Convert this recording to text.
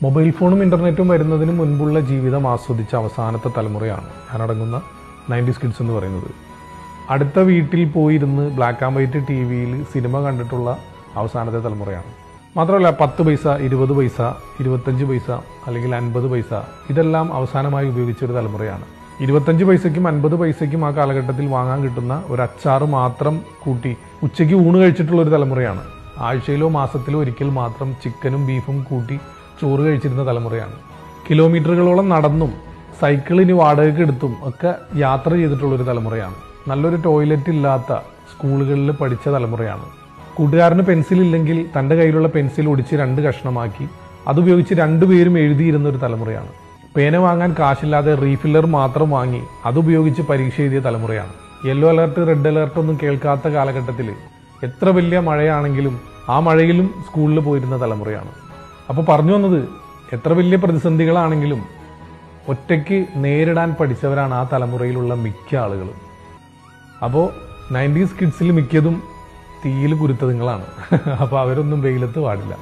Mobile ഫോണും ഇൻ്റർനെറ്റും വരുന്നതിന് മുൻപുള്ള ജീവിതം ആസ്വദിച്ച അവസാനത്തെ തലമുറയാണ് ഞാനടങ്ങുന്ന 90s കിഡ്സ് എന്ന് പറയുന്നത്. അടുത്ത വീട്ടിൽ പോയിരുന്ന് ബ്ലാക്ക് ആൻഡ് വൈറ്റ് ടി വിയിൽ സിനിമ കണ്ടിട്ടുള്ള അവസാനത്തെ തലമുറയാണ്. മാത്രമല്ല 10 പൈസ, 20 പൈസ, 25 പൈസ അല്ലെങ്കിൽ 50 പൈസ ഇതെല്ലാം അവസാനമായി ഉപയോഗിച്ചൊരു തലമുറയാണ്. 25 പൈസയ്ക്കും 50 പൈസയ്ക്കും ആ കാലഘട്ടത്തിൽ വാങ്ങാൻ കിട്ടുന്ന ഒരു അച്ചാറ് മാത്രം കൂട്ടി ഉച്ചയ്ക്ക് ഊണ് കഴിച്ചിട്ടുള്ള ഒരു തലമുറയാണ്. ആഴ്ചയിലോ മാസത്തിലോ ഒരിക്കൽ മാത്രം ചിക്കനും ബീഫും കൂട്ടി ചോറ് കഴിച്ചിരുന്ന തലമുറയാണ്. കിലോമീറ്ററുകളോളം നടന്നും സൈക്കിളിന് വാടകയ്ക്ക് എടുത്തും ഒക്കെ യാത്ര ചെയ്തിട്ടുള്ളൊരു തലമുറയാണ്. നല്ലൊരു ടോയ്ലറ്റ് ഇല്ലാത്ത സ്കൂളുകളിൽ പഠിച്ച തലമുറയാണ്. കൂട്ടുകാരന് പെൻസിലില്ലെങ്കിൽ തൻ്റെ കയ്യിലുള്ള പെൻസിൽ ഒടിച്ച് 2 കഷ്ണമാക്കി അതുപയോഗിച്ച് 2 പേരും എഴുതിയിരുന്ന ഒരു തലമുറയാണ്. പേന വാങ്ങാൻ കാശില്ലാതെ റീഫില്ലർ മാത്രം വാങ്ങി അതുപയോഗിച്ച് പരീക്ഷ എഴുതിയ തലമുറയാണ്. യെല്ലോ അലർട്ട്, റെഡ് അലർട്ട് ഒന്നും കേൾക്കാത്ത കാലഘട്ടത്തിൽ എത്ര വലിയ മഴയാണെങ്കിലും ആ മഴയിലും സ്കൂളിൽ പോയിരുന്ന തലമുറയാണ്. അപ്പോൾ പറഞ്ഞു വന്നത്, എത്ര വലിയ പ്രതിസന്ധികളാണെങ്കിലും ഒറ്റയ്ക്ക് നേരിടാൻ പഠിച്ചവരാണ് ആ തലമുറയിലുള്ള മിക്ക ആളുകളും. അപ്പോൾ 90s കിഡ്സിൽ മിക്കതും തീയിൽ കുരുത്തതുങ്ങളാണ്. അപ്പോൾ അവരൊന്നും വെയിലത്ത് പാടില്ല.